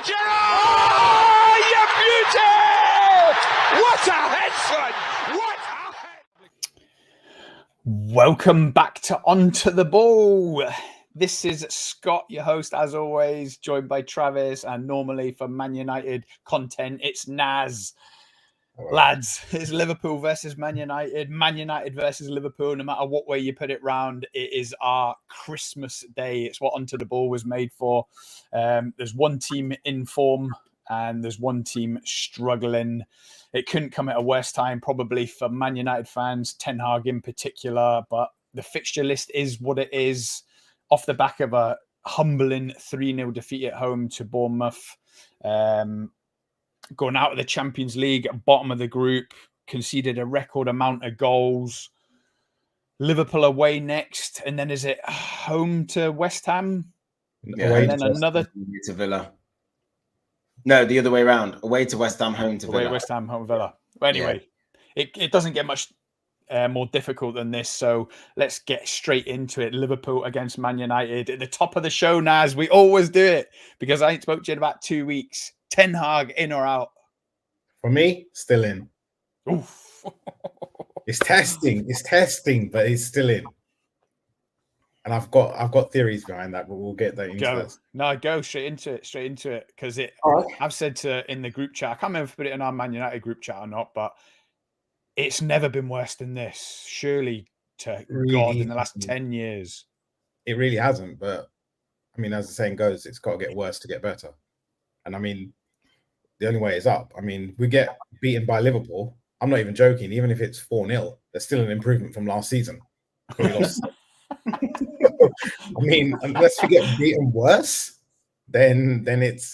Oh, you beauty! What a head, son! What a head! Welcome back to Onto the Ball. This is Scott, your host, as always, joined by Travis, and normally for Man United content, it's Naz. Lads, it's Liverpool versus Man United versus Liverpool. No matter what way you put it round, it is our Christmas day. It's what Onto the Ball was made for. There's one team in form and there's one team struggling. It couldn't come at a worse time, probably for Man United fans, Ten Hag in particular, but the fixture list is what it is. Off the back of a humbling 3-0 defeat at home to Bournemouth. Going out of the Champions League at bottom of the group, conceded a record amount of goals. Liverpool away next, and then is it home to West Ham? Yeah, and then another to Villa. No, the other way around. Away to West Ham, home to Villa. Away West Ham, home Villa. But anyway, it doesn't get much more difficult than this. So let's get straight into it. Liverpool against Man United at the top of the show, Naz. We always do it because I ain't spoke to you in about 2 weeks. Ten Hag, in or out? For me, still in. Oof. It's testing, but it's still in. And I've got theories behind that, but we'll get that into that. No, go straight into it. Because I've said in the group chat, I can't remember if I put it in our Man United group chat or not, but it's never been worse than this. Surely to God in the last 10 years. It really hasn't, but I mean, as the saying goes, it's got to get worse to get better. And I mean, the only way is up. I mean, we get beaten by Liverpool. I'm not even joking. Even if it's 4-0, there's still an improvement from last season. We lost. I mean, unless we get beaten worse, then it's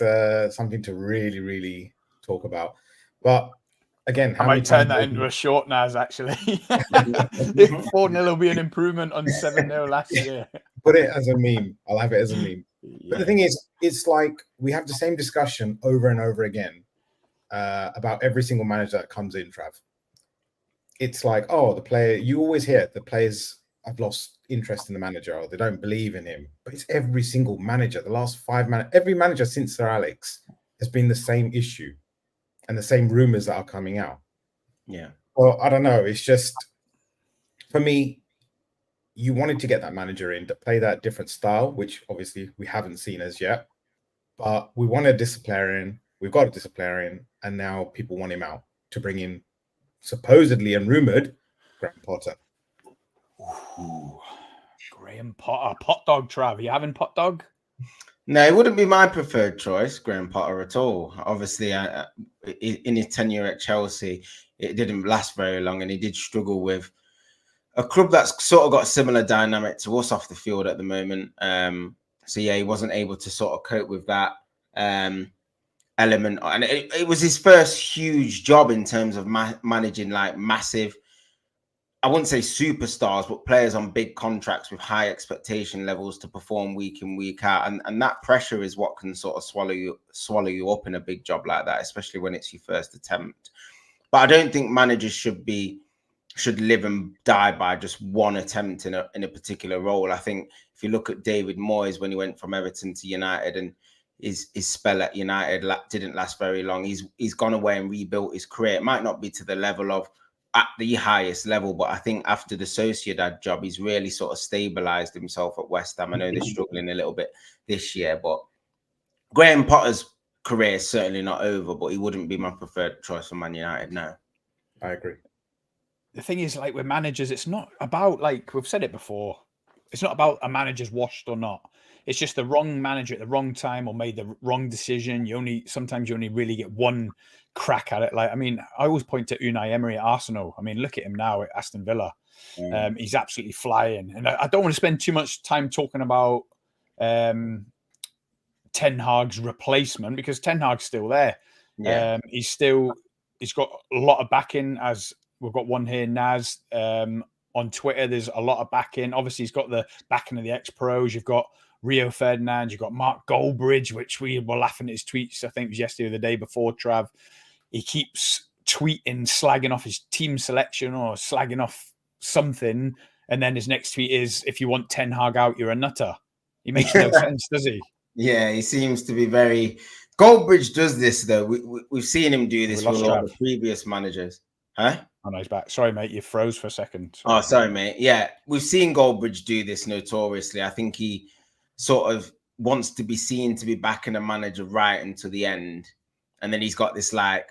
something to really, really talk about. But again, I might turn that into a short Naz, actually. 4-0 will be an improvement on 7-0 last year. Put it as a meme. I'll have it as a meme. But the thing is, it's like we have the same discussion over and over again about every single manager that comes in, Trav. It's like, oh, the player, you always hear the players have lost interest in the manager or they don't believe in him. But it's every single manager, the last 5 every manager since Sir Alex has been the same issue and the same rumors that are coming out. Yeah. Well, I don't know. It's just, for me, you wanted to get that manager in to play that different style, which obviously we haven't seen as yet. But we want a disciplinarian. We've got a disciplinarian, and now people want him out to bring in supposedly and rumored Graham Potter. Ooh, Graham Potter, pot dog, Trav. Are you having pot dog? No, it wouldn't be my preferred choice, Graham Potter, at all. Obviously, in his tenure at Chelsea, it didn't last very long, and he did struggle with a club that's sort of got a similar dynamic to us off the field at the moment. So yeah, he wasn't able to sort of cope with that element. And it was his first huge job in terms of managing like massive, I wouldn't say superstars, but players on big contracts with high expectation levels to perform week in, week out. And that pressure is what can sort of swallow you up in a big job like that, especially when it's your first attempt. But I don't think managers should live and die by just one attempt in a particular role. I think if you look at David Moyes when he went from Everton to United, and his spell at United didn't last very long. He's gone away and rebuilt his career. It might not be to the level of at the highest level, but I think after the Sociedad job, he's really sort of stabilized himself at West Ham. I know they're struggling a little bit this year, but Graham Potter's career is certainly not over, but he wouldn't be my preferred choice for Man United now. I agree. The thing is, like with managers, it's not about, like we've said it before, it's not about a manager's washed or not. It's just the wrong manager at the wrong time or made the wrong decision. Sometimes you only really get one crack at it. Like, I mean, I always point to Unai Emery at Arsenal. I mean, look at him now at Aston Villa. He's absolutely flying. And I don't want to spend too much time talking about Ten Hag's replacement because Ten Hag's still there. Yeah. He's got a lot of backing, as we've got one here, Naz. On Twitter, there's a lot of backing. Obviously, he's got the backing of the ex-pros. You've got Rio Ferdinand. You've got Mark Goldbridge, which we were laughing at his tweets, I think it was yesterday or the day before, Trav. He keeps tweeting, slagging off his team selection or slagging off something. And then his next tweet is, if you want Ten Hag out, you're a nutter. He makes no sense, does he? Yeah, he seems to be very, Goldbridge does this though. We've seen him do this with lost all Trav. the previous managers. Huh? Oh, no, he's back. Sorry, mate. You froze for a second. Oh, sorry, mate. Yeah, we've seen Goldbridge do this notoriously. I think he sort of wants to be seen to be backing a manager right until the end. And then he's got this like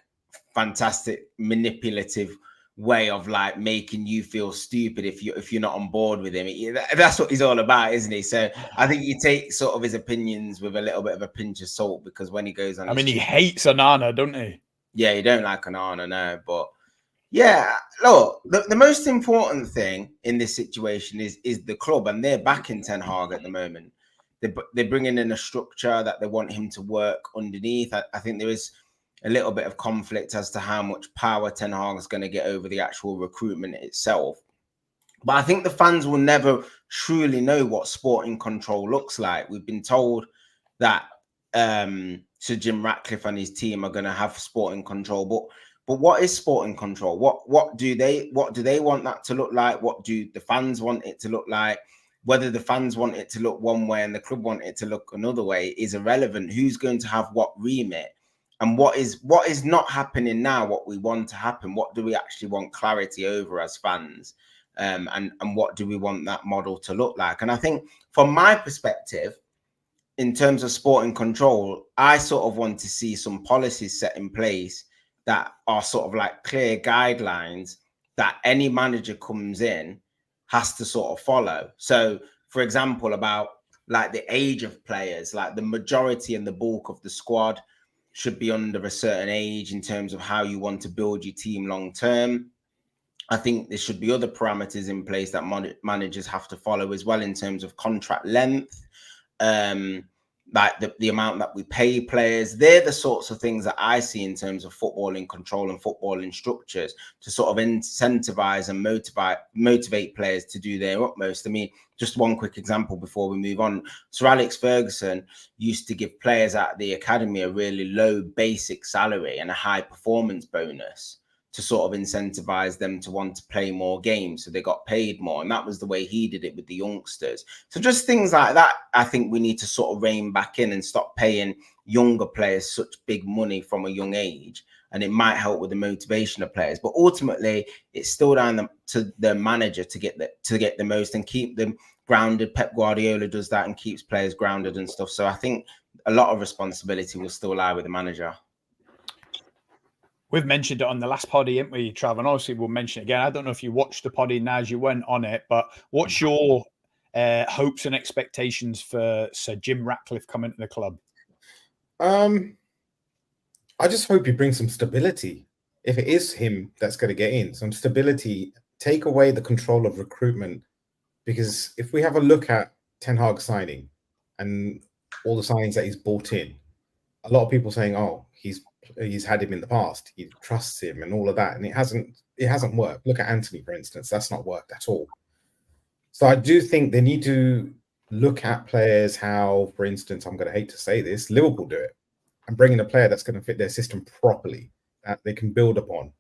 fantastic manipulative way of like making you feel stupid if you're not on board with him. That's what he's all about, isn't he? So I think you take sort of his opinions with a little bit of a pinch of salt, because when he goes on, I mean, he hates Onana, don't he? Yeah, you don't like Onana, no, but yeah, look, the most important thing in this situation is the club, and they're backing Ten Hag at the moment. They're bringing in a structure that they want him to work underneath. I think there is a little bit of conflict as to how much power Ten Hag is going to get over the actual recruitment itself. But I think the fans will never truly know what sporting control looks like. We've been told that Sir Jim Ratcliffe and his team are going to have sporting control, but what is sporting control? What do they want that to look like? What do the fans want it to look like? Whether the fans want it to look one way and the club want it to look another way is irrelevant. Who's going to have what remit? And what is not happening now, what we want to happen? What do we actually want clarity over as fans? And what do we want that model to look like? And I think from my perspective, in terms of sporting control, I sort of want to see some policies set in place that are sort of like clear guidelines that any manager comes in has to sort of follow. So, for example, about like the age of players, like the majority and the bulk of the squad should be under a certain age in terms of how you want to build your team long term. I think there should be other parameters in place that managers have to follow as well in terms of contract length, like the amount that we pay players. They're the sorts of things that I see in terms of footballing control and footballing structures to sort of incentivize and motivate players to do their utmost. I mean, just one quick example before we move on. Sir Alex Ferguson used to give players at the academy a really low basic salary and a high performance bonus to sort of incentivize them to want to play more games, so they got paid more. And that was the way he did it with the youngsters. So just things like that, I think we need to sort of rein back in and stop paying younger players such big money from a young age. And it might help with the motivation of players. But ultimately, it's still down to the manager to get the most and keep them grounded. Pep Guardiola does that and keeps players grounded and stuff. So I think a lot of responsibility will still lie with the manager. We've mentioned it on the last poddy, haven't we, Trav? And obviously we'll mention it again. I don't know if you watched the poddy now as you went on it, but what's your hopes and expectations for Sir Jim Ratcliffe coming to the club? I just hope he brings some stability. If it is him that's going to get in, some stability, take away the control of recruitment. Because if we have a look at Ten Hag signing and all the signings that he's brought in, a lot of people saying, oh, he's had him in the past, he trusts him and all of that, and it hasn't worked. Look at Anthony, for instance. That's not worked at all. So I do think they need to look at players how, for instance, I'm going to hate to say this, Liverpool do it, and bring in a player that's going to fit their system properly, that they can build upon.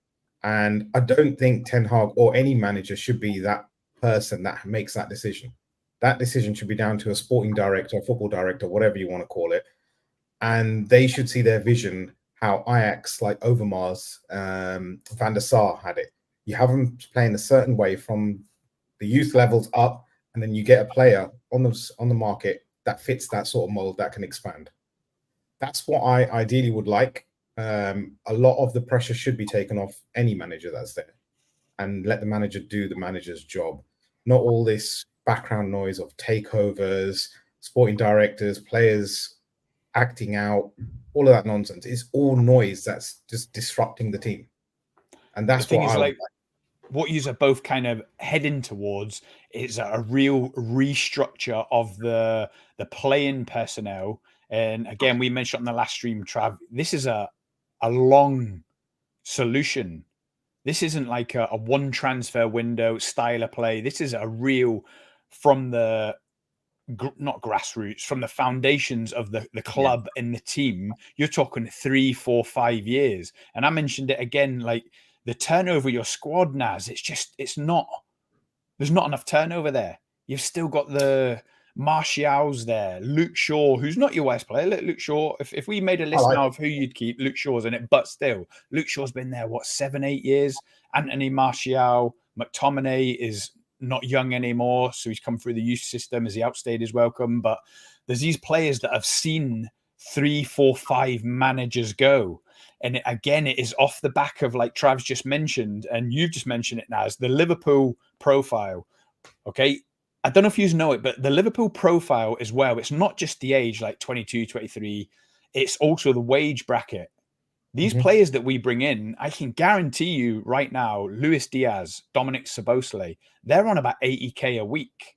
And I don't think Ten Hag or any manager should be that person that makes that decision. That decision should be down to a sporting director, a football director, whatever you want to call it. And they should see their vision, how Ajax, like Overmars, Van der Sar had it. You have them playing a certain way from the youth levels up, and then you get a player on the market that fits that sort of mold that can expand. That's what I ideally would like. A lot of the pressure should be taken off any manager that's there and let the manager do the manager's job. Not all this background noise of takeovers, sporting directors, players acting out, all of that nonsense. It's all noise that's just disrupting the team. And that's what I like. What you are both kind of heading towards is a real restructure of the playing personnel. And again, we mentioned on the last stream, Trav, this is a long solution. This isn't like a one transfer window style of play. This is a real, from the not grassroots, from the foundations of the club and the team. You're talking 3, 4, 5 years. And I mentioned it again, like the turnover of your squad, Naz, there's not enough turnover there. You've still got the Martial's there, Luke Shaw, who's not your worst player. Luke Shaw, if we made a list now of who you'd keep, Luke Shaw's in it, but still, Luke Shaw's been there, what, 7-8 years? Anthony Martial, McTominay is not young anymore, so he's come through the youth system as he outstayed his welcome. But there's these players that have seen 3, 4, 5 managers go. And it is off the back of, like Trav's just mentioned, and you've just mentioned it now, as the Liverpool profile. Okay. I don't know if you know it, but the Liverpool profile as well, it's not just the age, like 22, 23. It's also the wage bracket. These players that we bring in, I can guarantee you right now, Luis Diaz, Dominic Szoboszlai, they're on about 80K a week.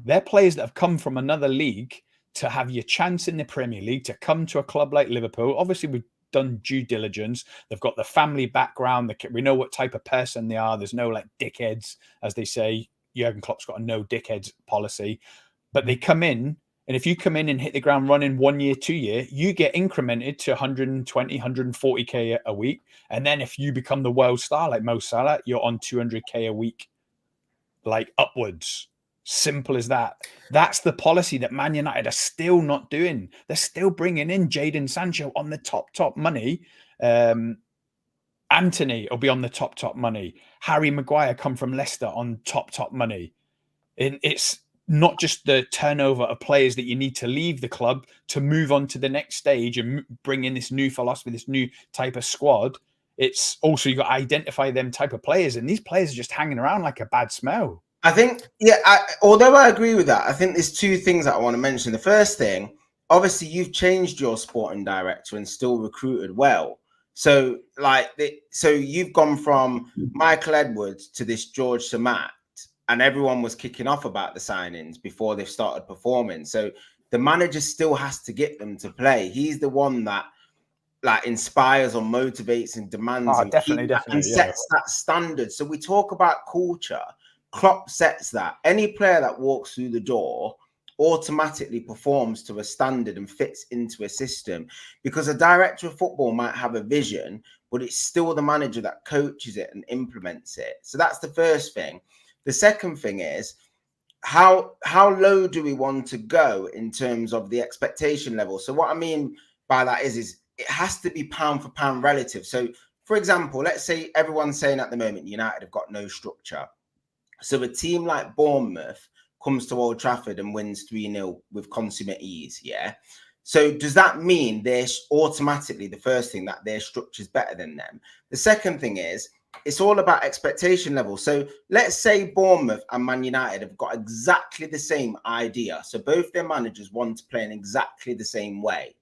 They're players that have come from another league to have your chance in the Premier League, to come to a club like Liverpool. Obviously, we've done due diligence. They've got the family background. We know what type of person they are. There's no like dickheads, as they say. Jurgen Klopp's got a no dickheads policy, but they come in, and if you come in and hit the ground running 1 year, 2 year, you get incremented to 120, 140K a week. And then if you become the world star like Mo Salah, you're on 200K a week, like upwards. Simple as that. That's the policy that Man United are still not doing. They're still bringing in Jadon Sancho on the top money. Anthony will be on the top money. Harry Maguire come from Leicester on top money. And it's not just the turnover of players that you need to leave the club to move on to the next stage and bring in this new philosophy, this new type of squad. It's also, you've got to identify them type of players. And these players are just hanging around like a bad smell. I think, although I agree with that, I think there's two things that I want to mention. The first thing, obviously, you've changed your sporting director and still recruited well. So, so you've gone from Michael Edwards to this George Samat, and everyone was kicking off about the signings before they've started performing. So the manager still has to get them to play. He's the one that inspires or motivates and demands and sets that standard. So we talk about culture. Klopp sets that. Any player that walks through the door automatically performs to a standard and fits into a system, because a director of football might have a vision, but it's still the manager that coaches it and implements it. So that's the first thing. The second thing is, how low do we want to go in terms of the expectation level? So what I mean by that is it has to be pound for pound relative. So for example, let's say everyone's saying at the moment United have got no structure. So a team like Bournemouth comes to Old Trafford and wins 3-0 with consummate ease, yeah? So does that mean they're automatically, the first thing, that their structure is better than them? The second thing is, it's all about expectation level. So let's say Bournemouth and Man United have got exactly the same idea. So both their managers want to play in exactly the same way,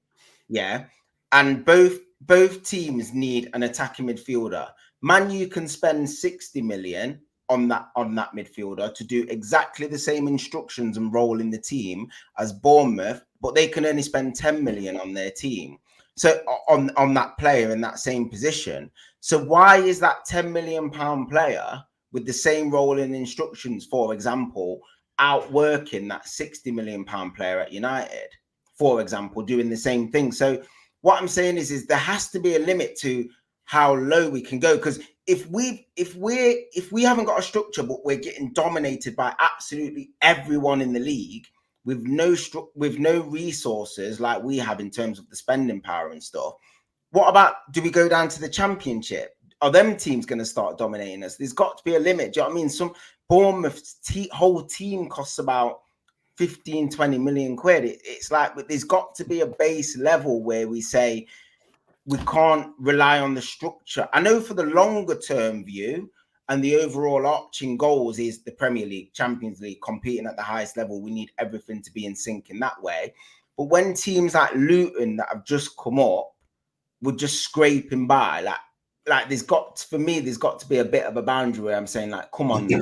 yeah? And both teams need an attacking midfielder. Man U can spend 60 million on that midfielder to do exactly the same instructions and role in the team as Bournemouth, but they can only spend 10 million on their team. So on that player in that same position. So why is that 10 million pound player with the same role and instructions, for example, outworking that 60 million pound player at United, for example, doing the same thing? So what I'm saying is there has to be a limit to how low we can go, because if we haven't got a structure but we're getting dominated by absolutely everyone in the league with no resources like we have in terms of the spending power and stuff, what about, do we go down to the Championship? Are them teams going to start dominating us? There's got to be a limit. Do you know what I mean? Some Bournemouth's whole team costs about 15-20 million quid. It's like, but there's got to be a base level where we say, we can't rely on the structure. I know for the longer term view and the overall arching goals is the Premier League, Champions League, competing at the highest level. We need everything to be in sync in that way. But when teams like Luton that have just come up were just scraping by, like there's got to be a bit of a boundary where I'm saying, like, come on now.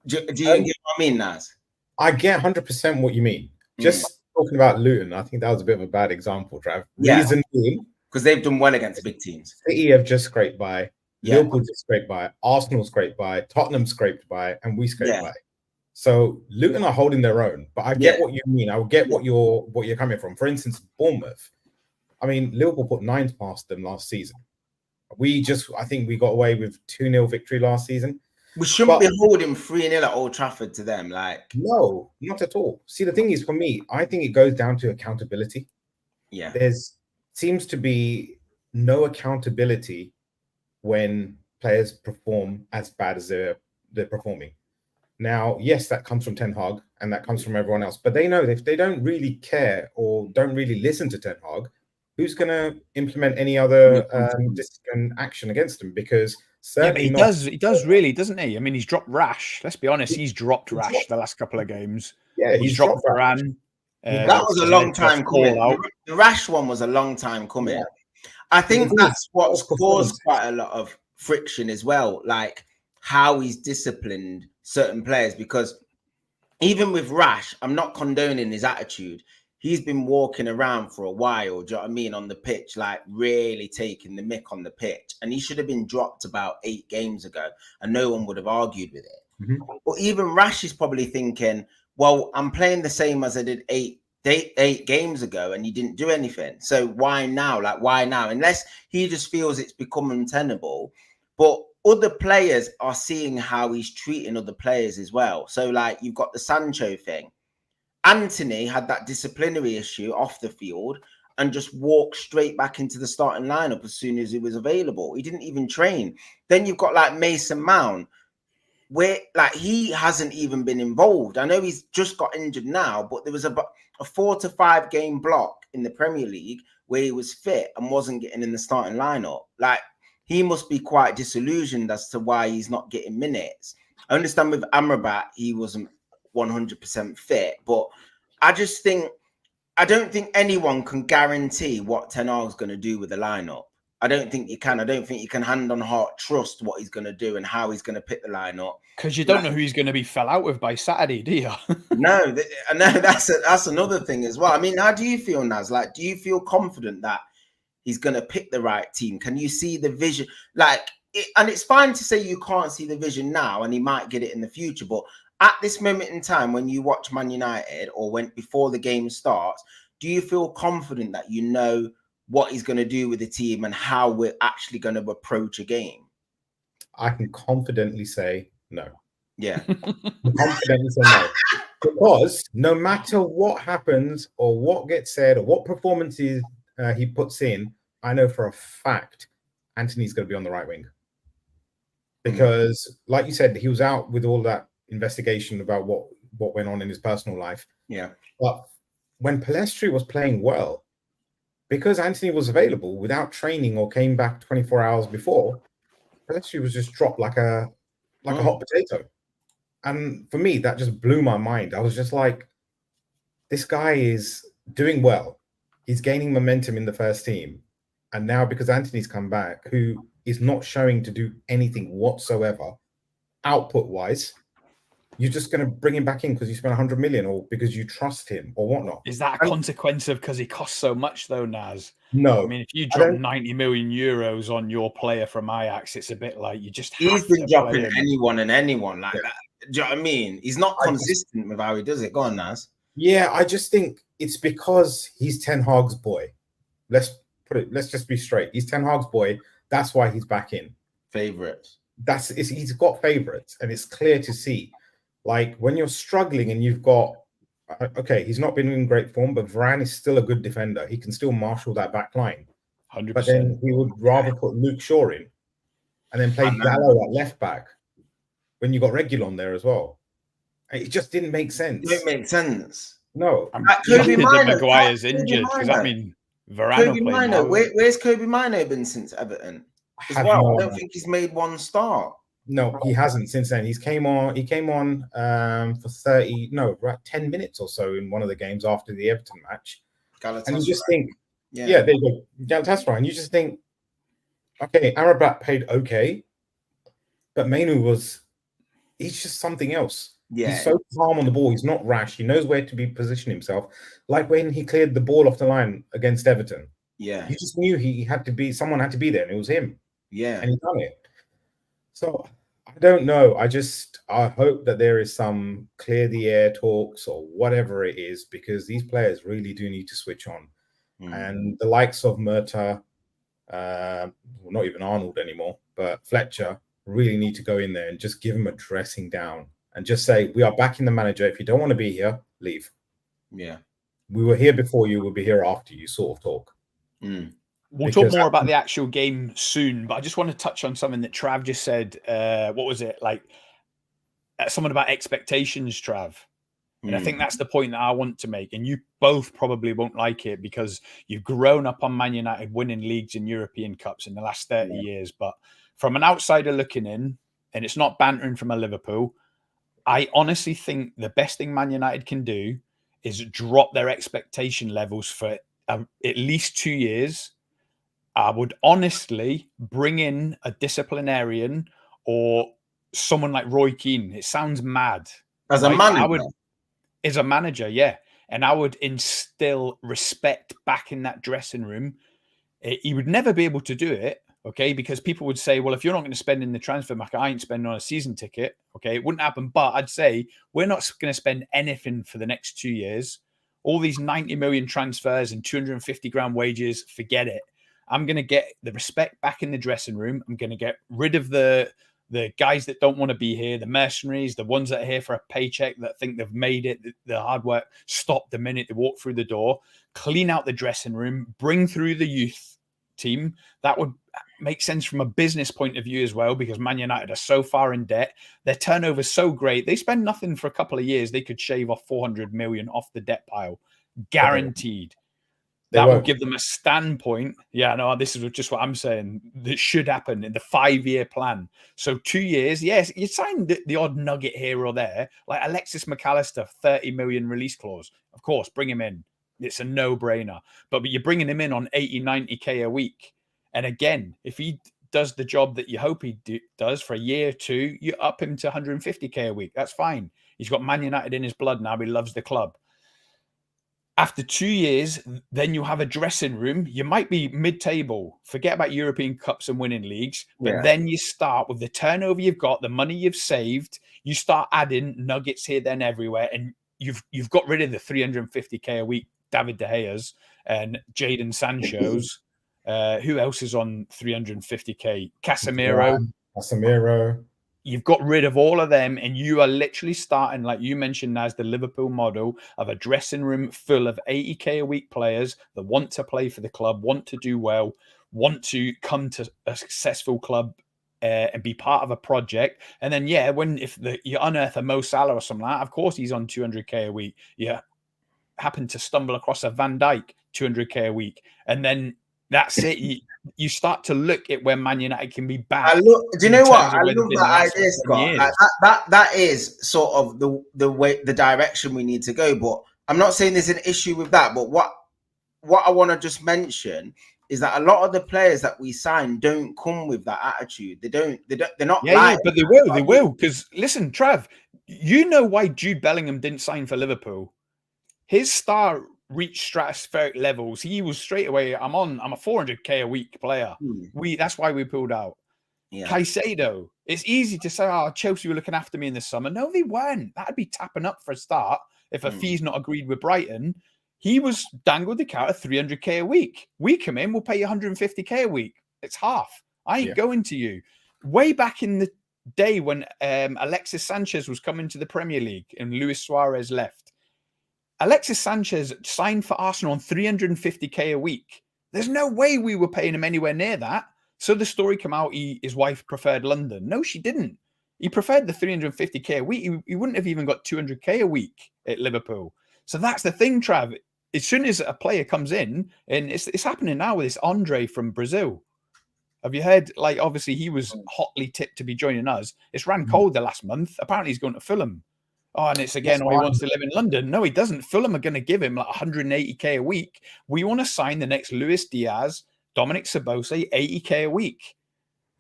Do you get what I mean, Naz? I get 100% what you mean. Just talking about Luton, I think that was a bit of a bad example, Trav. Yeah. Reason being, because they've done well against big teams. City have just scraped by. Yeah. Liverpool just scraped by. Arsenal scraped by. Tottenham scraped by. And we scraped by. So Luton are holding their own. But I get what you mean. I get what you're coming from. For instance, Bournemouth. I mean, Liverpool put 9 past them last season. I think we got away with 2-0 victory last season. We shouldn't be holding 3-0 at Old Trafford to them. Like, no, not at all. See, the thing is, for me, I think it goes down to accountability. yeah, There's seems to be no accountability when players perform as bad as they're performing. Now, yes, that comes from Ten Hag and that comes from everyone else, but they know that if they don't really care or don't really listen to Ten Hag, who's going to implement any other discipline action against them? Because certainly he does really, doesn't he? I mean, he's dropped Rash. Let's be honest, he's dropped Rash the last couple of games. Yeah, he's dropped Varane. That was a long time coming. The Rash one was a long time coming. Yeah. I think that's what's caused quite a lot of friction as well, like how he's disciplined certain players. Because even with Rash, I'm not condoning his attitude. He's been walking around for a while, do you know what I mean, on the pitch, like really taking the mick on the pitch. And he should have been dropped about 8 games ago, and no one would have argued with it. Mm-hmm. But even Rash is probably thinking, well, I'm playing the same as I did eight games ago, and you didn't do anything. So why now? Like, why now? Unless he just feels it's become untenable. But other players are seeing how he's treating other players as well. So, like, you've got the Sancho thing. Anthony had that disciplinary issue off the field and just walked straight back into the starting lineup as soon as he was available. He didn't even train. Then you've got like Mason Mount, where like he hasn't even been involved. I know he's just got injured now, but there was a 4 to 5 game block in the Premier League where he was fit and wasn't getting in the starting lineup. Like, he must be quite disillusioned as to why he's not getting minutes. I understand with Amrabat, he wasn't 100% fit, but I don't think anyone can guarantee what Ten Hag's going to do with the lineup. I don't think you can. I don't think you can hand on heart trust what he's going to do and how he's going to pick the lineup. Because you don't know who he's going to be fell out with by Saturday, do you? No, that's another thing as well. I mean, how do you feel, Naz? Like, do you feel confident that he's going to pick the right team? Can you see the vision? And it's fine to say you can't see the vision now and he might get it in the future, but at this moment in time, when you watch Man United or before the game starts, do you feel confident that you know what he's going to do with the team and how we're actually going to approach a game? I can confidently say no. Yeah. Confidently say no. Because no matter what happens or what gets said or what performances he puts in, I know for a fact Anthony's going to be on the right wing. Because, like you said, he was out with all that investigation about what went on in his personal life. Yeah. But when Pellistri was playing well, because Anthony was available without training or came back 24 hours before, Pellistri was just dropped like a hot potato. And for me, that just blew my mind. I was just like, this guy is doing well. He's gaining momentum in the first team. And now because Anthony's come back, who is not showing to do anything whatsoever, output-wise, you're just going to bring him back in because you spent 100 million or because you trust him or whatnot. Is that a consequence of because he costs so much though, Naz? No. I mean, if you drop 90 million euros on your player from Ajax, it's a bit like you just have He's been to dropping play him. anyone like that. Do you know what I mean? He's not consistent with how he does it. Go on, Naz. Yeah, I just think it's because he's Ten Hag's boy. Let's just be straight. He's Ten Hag's boy. That's why he's back in. Favorites. He's got favorites, and it's clear to see. Like, when you're struggling and you've got, okay, he's not been in great form, but Varane is still a good defender. He can still marshal that back line. 100%. But then he would rather put Luke Shaw in and then play Gallo at left back when you got Reguilon there as well. It just didn't make sense. It didn't make sense. No. Kobe Mino, Maguire's injured. Does that mean Varane Kobe Mino, where's Kobe Mino been since Everton? I don't think he's made one start. No, he hasn't since then. He came on for 10 minutes or so in one of the games after the Everton match. Galatasaray. And you just think, yeah, there you go, Galatasaray. And you just think, okay, Amrabat played okay, but Mainu he's just something else. Yeah. He's so calm on the ball. He's not rash. He knows where to position himself. Like when he cleared the ball off the line against Everton. Yeah. You just knew someone had to be there, and it was him. Yeah. And he done it. So I don't know. I hope that there is some clear the air talks or whatever it is, because these players really do need to switch on. And the likes of Murta, not even Arnold anymore, but Fletcher really need to go in there and just give him a dressing down and just say, we are backing the manager. If you don't want to be here, leave. Yeah. We were here before you, we'll be here after you, sort of talk. We'll talk more about the actual game soon, but I just want to touch on something that Trav just said. What was it? Like something about expectations, Trav. And I think that's the point that I want to make. And you both probably won't like it because you've grown up on Man United winning leagues and European Cups in the last 30 years. But from an outsider looking in, and it's not bantering from a Liverpool, I honestly think the best thing Man United can do is drop their expectation levels for at least 2 years. I would honestly bring in a disciplinarian or someone like Roy Keane. It sounds mad. As a manager? As a manager, yeah. And I would instill respect back in that dressing room. He would never be able to do it, okay? Because people would say, well, if you're not going to spend in the transfer market, I ain't spending on a season ticket, okay? It wouldn't happen. But I'd say we're not going to spend anything for the next 2 years. All these 90 million transfers and 250 grand wages, forget it. I'm going to get the respect back in the dressing room. I'm going to get rid of the guys that don't want to be here, the mercenaries, the ones that are here for a paycheck that think they've made it, the hard work stopped the minute they walk through the door, clean out the dressing room, bring through the youth team. That would make sense from a business point of view as well, because Man United are so far in debt. Their turnover is so great. They spend nothing for a couple of years. They could shave off 400 million off the debt pile. Guaranteed. That will give them a standpoint. Yeah, no, this is just what I'm saying. That should happen in the 5-year plan. So 2 years, yes, you sign the odd nugget here or there, like Alexis McAllister, 30 million release clause. Of course, bring him in. It's a no-brainer. But you're bringing him in on 80, 90K a week. And again, if he does the job that you hope he does for a year or two, you up him to 150K a week. That's fine. He's got Man United in his blood now. He loves the club. After 2 years, then you have a dressing room. You might be mid-table. Forget about European Cups and winning leagues. But then you start with the turnover you've got, the money you've saved. You start adding nuggets here, then everywhere. And you've got rid of the 350K a week David De Gea's and Jadon Sancho's. Who else is on 350K? Casemiro. You've got rid of all of them, and you are literally starting, like you mentioned, as the Liverpool model of a dressing room full of 80K a week players that want to play for the club, want to do well, want to come to a successful club and be part of a project. And then, yeah, if you unearth a Mo Salah or something like that, of course he's on 200K a week. You happen to stumble across a Van Dijk, 200K a week, and then that's it. You start to look at where Man United can be back. Do you know what? I love that idea, Scott. Like that is sort of the direction we need to go. But I'm not saying there's an issue with that. But what I want to just mention is that a lot of the players that we sign don't come with that attitude. They're not. Yeah, but they will. They will. Because listen, Trav, you know why Jude Bellingham didn't sign for Liverpool? His star reached stratospheric levels. He was straight away, I'm a 400K a week player. That's why we pulled out. Caicedo, it's easy to say, oh, Chelsea were looking after me in the summer. No, they weren't. That'd be tapping up for a start if a fee's not agreed with Brighton. He was dangled the carrot of 300K a week. We come in, we'll pay you 150K a week. It's half. I ain't going to you. Way back in the day when Alexis Sanchez was coming to the Premier League and Luis Suarez left, Alexis Sanchez signed for Arsenal on 350K a week. There's no way we were paying him anywhere near that. So the story came out, his wife preferred London. No, she didn't. He preferred the 350K a week. He wouldn't have even got 200K a week at Liverpool. So that's the thing, Trav. As soon as a player comes in, and it's happening now with this Andre from Brazil. Have you heard? Like, obviously, he was hotly tipped to be joining us. It's ran cold the last month. Apparently, he's going to Fulham. Oh, and it's again, he wants to live in London. No, he doesn't. Fulham are going to give him like 180K a week. We want to sign the next Luis Diaz, Dominic Szoboszlai, 80K a week.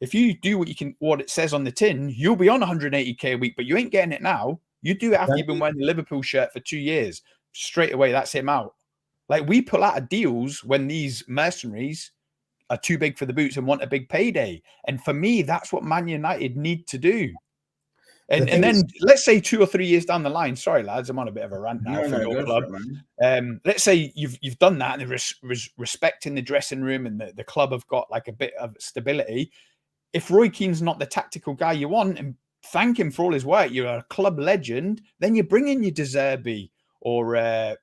If you do what it says on the tin, you'll be on 180K a week, but you ain't getting it now. You do it after you've been wearing the Liverpool shirt for 2 years. Straight away, that's him out. Like, we pull out of deals when these mercenaries are too big for the boots and want a big payday. And for me, that's what Man United need to do. And then let's say 2 or 3 years down the line, sorry lads, I'm on a bit of a rant now for your club. Let's say you've done that and they're respecting the dressing room and the club have got like a bit of stability. if Roy Keane's not the tactical guy you want, and thank him for all his work, you're a club legend, then you bring in your De Zerbi or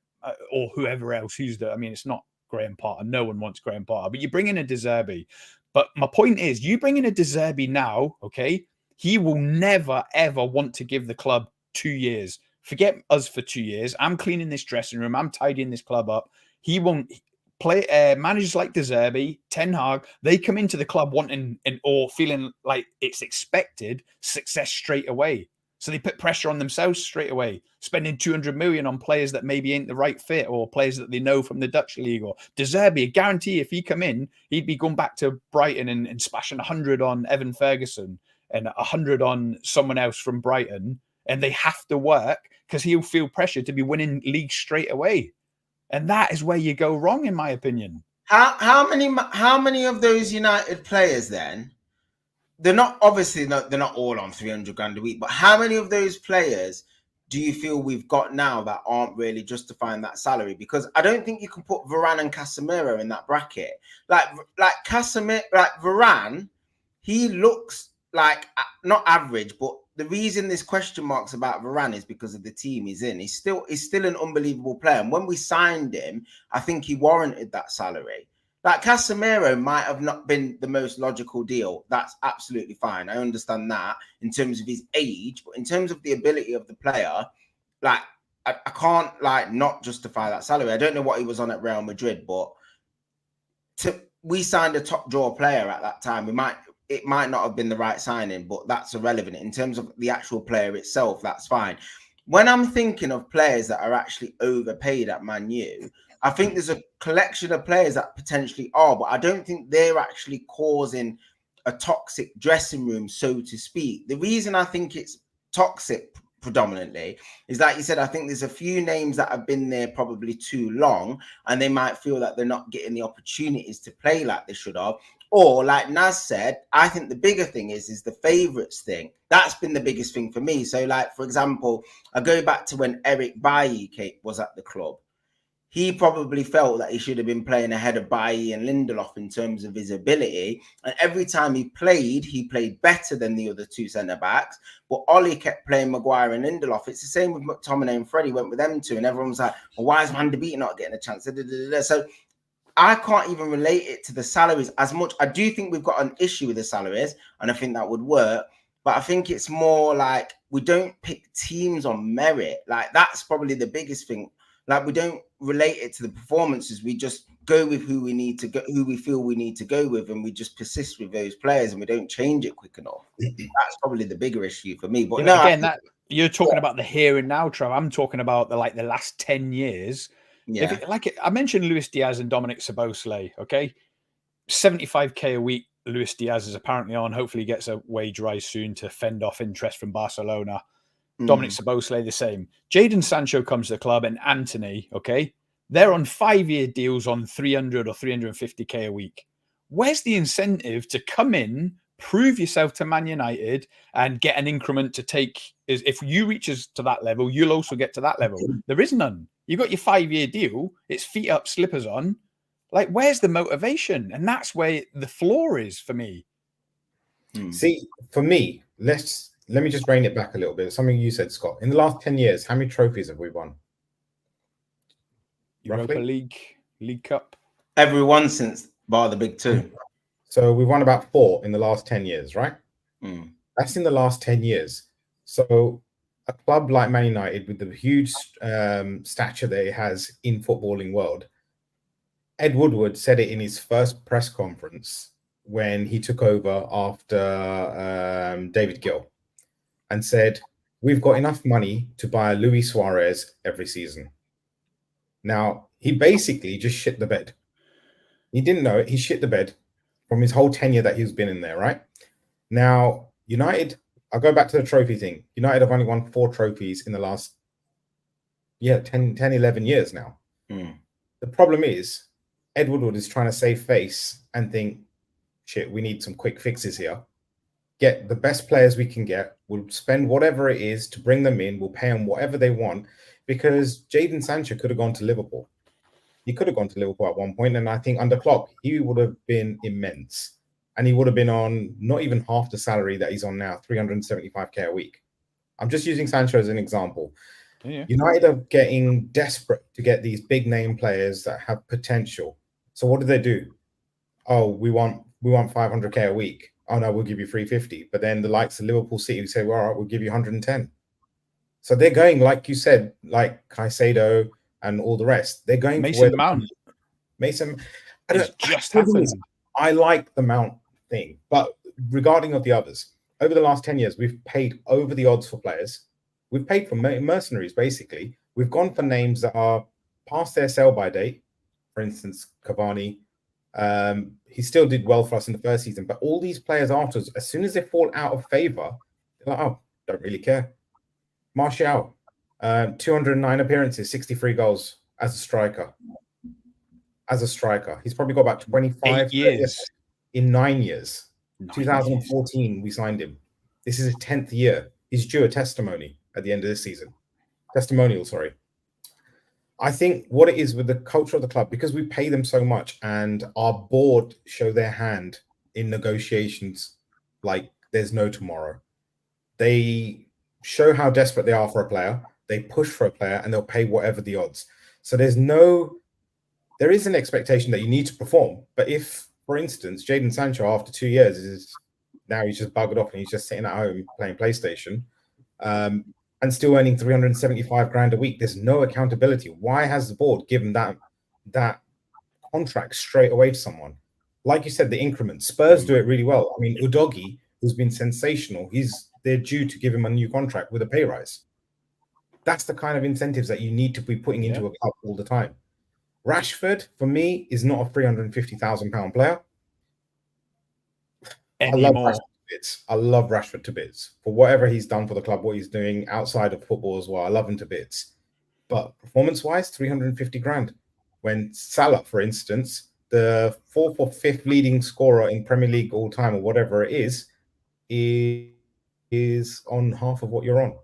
whoever else. It's not Graham Potter. No one wants Graham Potter, but you bring in a De Zerbi. But my point is, you bring in a De Zerbi now, okay? He will never, ever want to give the club 2 years. Forget us for 2 years. I'm cleaning this dressing room. I'm tidying this club up. He won't play. Managers like De Zerbi, Ten Hag, they come into the club wanting or feeling like it's expected success straight away. So they put pressure on themselves straight away, spending 200 million on players that maybe ain't the right fit or players that they know from the Dutch league. Or De Zerbi, a guarantee if he come in, he'd be going back to Brighton and splashing 100 on Evan Ferguson and 100 on someone else from Brighton. And they have to work because he'll feel pressure to be winning leagues straight away. And that is where you go wrong, in my opinion. How many of those United players then? They're not all on 300 grand a week, but how many of those players do you feel we've got now that aren't really justifying that salary? Because I don't think you can put Varane and Casemiro in that bracket. Like Varane, he looks like not average, but the reason there's question marks about Varane is because of the team he's in. He's still an unbelievable player. And when we signed him, I think he warranted that salary. Like Casemiro might have not been the most logical deal. That's absolutely fine. I understand that in terms of his age, but in terms of the ability of the player, like I can't like not justify that salary. I don't know what he was on at Real Madrid, but we signed a top draw player at that time. It might not have been the right signing, but that's irrelevant. In terms of the actual player itself, that's fine. When I'm thinking of players that are actually overpaid at Man U, I think there's a collection of players that potentially are, but I don't think they're actually causing a toxic dressing room, so to speak. The reason I think it's toxic predominantly is, like you said, I think there's a few names that have been there probably too long, and they might feel that they're not getting the opportunities to play like they should have. Or like Naz said, I think the bigger thing is the favourites thing. That's been the biggest thing for me. So like, for example, I go back to when Eric Bailly was at the club. He probably felt that he should have been playing ahead of Bailly and Lindelof in terms of his ability. And every time he played better than the other two centre-backs. But Ollie kept playing Maguire and Lindelof. It's the same with McTominay and Freddie, went with them two. And everyone was like, well, why is Van de Beek not getting a chance? So I can't even relate it to the salaries as much. I do think we've got an issue with the salaries, and I think that would work. But I think it's more like we don't pick teams on merit. Like that's probably the biggest thing. Like we don't relate it to the performances. We just go with who we need to go, who we feel we need to go with, and we just persist with those players, and we don't change it quick enough. That's probably the bigger issue for me. But no, again, that you're talking about the here and now, Trav. I'm talking about the last 10 years. Yeah, I mentioned Luis Diaz and Dominic Szoboszlai. Okay, 75k a week. Luis Diaz is apparently on. Hopefully, he gets a wage rise soon to fend off interest from Barcelona. Dominic Szoboszlai the same. Jadon Sancho comes to the club, and Anthony. Okay, they're on 5-year deals on 300 or 350k a week. Where's the incentive to come in, prove yourself to Man United, and get an increment to take? If you reaches to that level, you'll also get to that level. There is none. You got your 5-year deal. It's feet up, slippers on. Like, where's the motivation? And that's where the flaw is for me. See, for me, let me just bring it back a little bit. Something you said, Scott. In the last 10 years, how many trophies have we won? Europa League, League Cup. Everyone since bar the big two. So we've won about 4 in the last 10 years, right? That's in the last 10 years. So a club like Man United, with the huge stature that it has in footballing world, Ed Woodward said it in his first press conference when he took over after David Gill, and said, we've got enough money to buy a Luis Suarez every season. Now, he basically just shit the bed. He didn't know it. He shit the bed from his whole tenure that he's been in there, right? Now, United, I'll go back to the trophy thing. United have only won 4 trophies in the last 10, 11 years now. The problem is, Ed Woodward is trying to save face and think, shit, we need some quick fixes here. Get the best players we can get. We'll spend whatever it is to bring them in. We'll pay them whatever they want, because Jadon Sancho could have gone to Liverpool. He could have gone to Liverpool at one point, and I think under Klopp, he would have been immense. and he would have been on not even half the salary that he's on now, 375k a week. I'm just using Sancho as an example. Yeah. United are getting desperate to get these big name players that have potential. So what do they do? Oh, we want 500k a week. Oh no, we'll give you 350. But then the likes of Liverpool City say, well, all right, we'll give you 110. So they're going, like you said, like Caicedo and all the rest. They're going Mason Mount. Mason. It's just happened. I like the Mount thing, but regarding of the others, over the last 10 years, we've paid over the odds for players. We've paid for mercenaries, basically. We've gone for names that are past their sell-by date. For instance, Cavani. He still did well for us in the first season, but all these players afterwards, as soon as they fall out of favor, they're like, oh, don't really care. Martial, 209 appearances, 63 goals as a striker. He's probably got about 25 years in 9 years. 2014, we signed him. This is his 10th year. He's due a testimony at the end of this season. Testimonial, sorry. I think what it is with the culture of the club, because we pay them so much and our board show their hand in negotiations like there's no tomorrow. They show how desperate they are for a player. They push for a player and they'll pay whatever the odds. So there is an expectation that you need to perform. But if, for instance, Jadon Sancho after 2 years he's just buggered off and he's just sitting at home playing PlayStation, and still earning 375 grand a week, there's no accountability. Why has the board given that contract straight away to someone? Like you said, the increments. Spurs do it really well. I mean, Udogie, who's been sensational, they're due to give him a new contract with a pay rise. That's the kind of incentives that you need to be putting into a club all the time. Rashford, for me, is not a £350,000 player. Anymore. I love Rashford to bits for whatever he's done for the club, what he's doing outside of football as well. I love him to bits. But performance-wise, 350 grand. When Salah, for instance, the 4th or 5th leading scorer in Premier League all time or whatever it is on half of what you're on.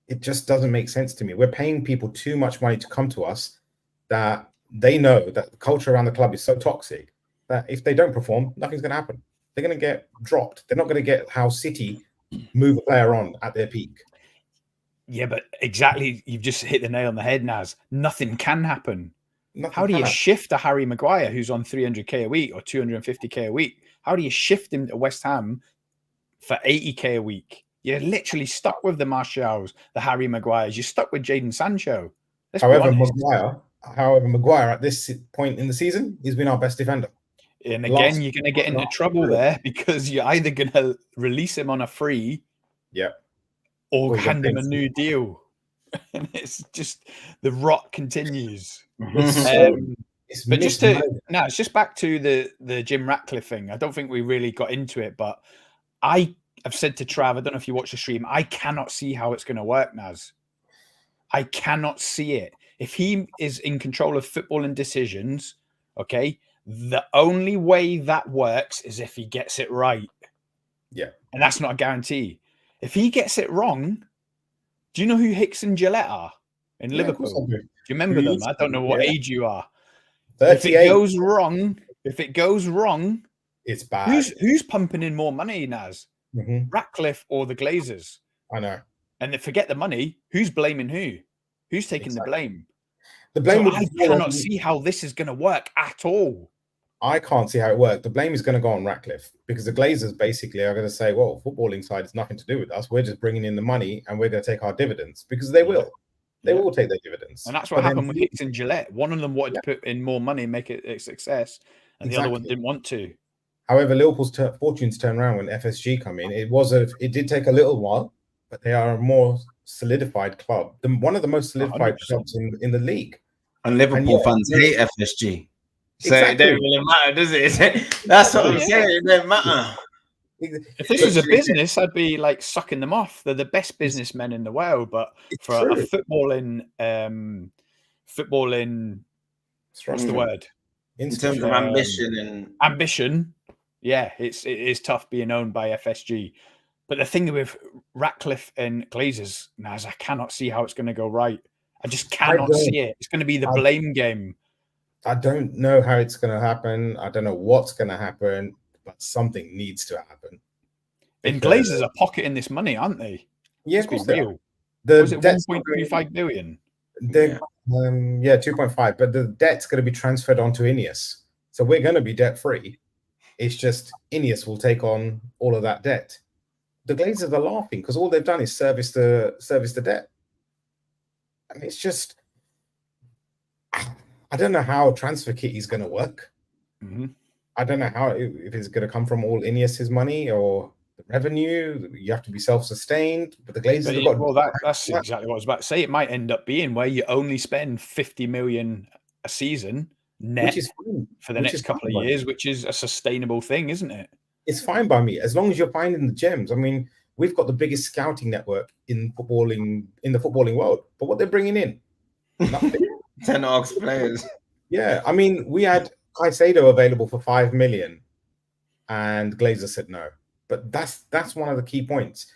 It just doesn't make sense to me. We're paying people too much money to come to us that they know that the culture around the club is so toxic that if they don't perform, nothing's going to happen. They're going to get dropped. They're not going to get how City move a player on at their peak. Yeah, but exactly. You've just hit the nail on the head, Naz. Nothing can happen. How do you shift a Harry Maguire who's on 300k a week or 250k a week? How do you shift him to West Ham for 80k a week? You're literally stuck with the Martials, the Harry Maguires. You're stuck with Jadon Sancho. However, Maguire at this point in the season, he's been our best defender. And again, you're going to get into trouble there because you're either going to release him on a free, or hand him a new deal. And it's just the rot continues. It's just back to the Jim Ratcliffe thing. I don't think we really got into it, but I've said to Trav, I don't know if you watch the stream, I cannot see how it's going to work, Naz. I cannot see it. If he is in control of football and decisions, okay, the only way that works is if he gets it right. Yeah. And that's not a guarantee. If he gets it wrong, do you know who Hicks and Gillette are in Liverpool? Do you remember them? I don't know what age you are. 38. If it goes wrong, it's bad. Who's pumping in more money, Naz? Ratcliffe or the Glazers? I know. And they forget the money. Who's blaming who? Who's taking the blame? The blame. So I cannot see how this is going to work at all. I can't see how it works. The blame is going to go on Ratcliffe because the Glazers basically are going to say, well, footballing side has nothing to do with us. We're just bringing in the money and we're going to take our dividends, because they will. They will take their dividends. And that's what happened with Hicks and Gillette. One of them wanted to put in more money and make it a success, and the other one didn't want to. However, Liverpool's fortunes turned around when FSG come in. It did take a little while, but they are a more solidified club. One of the most solidified 100%. Clubs in the league. And Liverpool fans hate FSG. So it don't really matter, does it? That's what I'm saying. It don't matter. If this was a business, I'd be like sucking them off. They're the best businessmen in the world, but for a footballing, what's the word? In terms of ambition, yeah, it is tough being owned by FSG. But the thing with Ratcliffe and Glazers, Naz, I cannot see how it's going to go right. I just cannot see it. It's going to be the blame game. I don't know how it's going to happen. I don't know what's going to happen. but something needs to happen. And Glazers are pocketing this money, aren't they? Yeah, Let's of course be they are. real. The Was it debt's 1.25 billion? Yeah, 2.5. But the debt's going to be transferred onto Ineos, so we're going to be debt free. It's just Ineos will take on all of that debt. The Glazers are laughing because all they've done is service the debt, and it's just, I don't know how transfer kitty is going to work. I don't know how, if it's going to come from all Ineos's money or the revenue. You have to be self-sustained, but the Glazers have got. Well, that's exactly what I was about to say. It might end up being where you only spend 50 million a season net, which is fine for the next couple of years, which is a sustainable thing, isn't it? It's fine by me as long as you're finding the gems. I mean, we've got the biggest scouting network in the footballing world, but what they're bringing in, nothing. 10 Arcs players. Yeah, I mean, we had Caicedo available for 5 million, and Glazer said no. But that's one of the key points.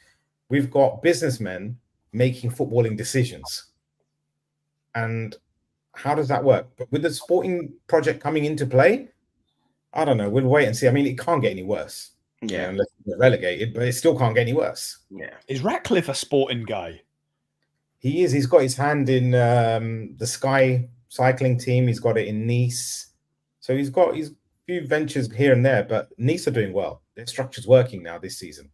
We've got businessmen making footballing decisions, and how does that work? But with the sporting project coming into play, I don't know. We'll wait and see. I mean, it can't get any worse. Yeah, unless we're relegated, but it still can't get any worse. Yeah. Is Ratcliffe a sporting guy? He is. He's got his hand in the Sky cycling team. He's got it in Nice. So he's got his few ventures here and there, but Nice are doing well. Their structure's working now this season.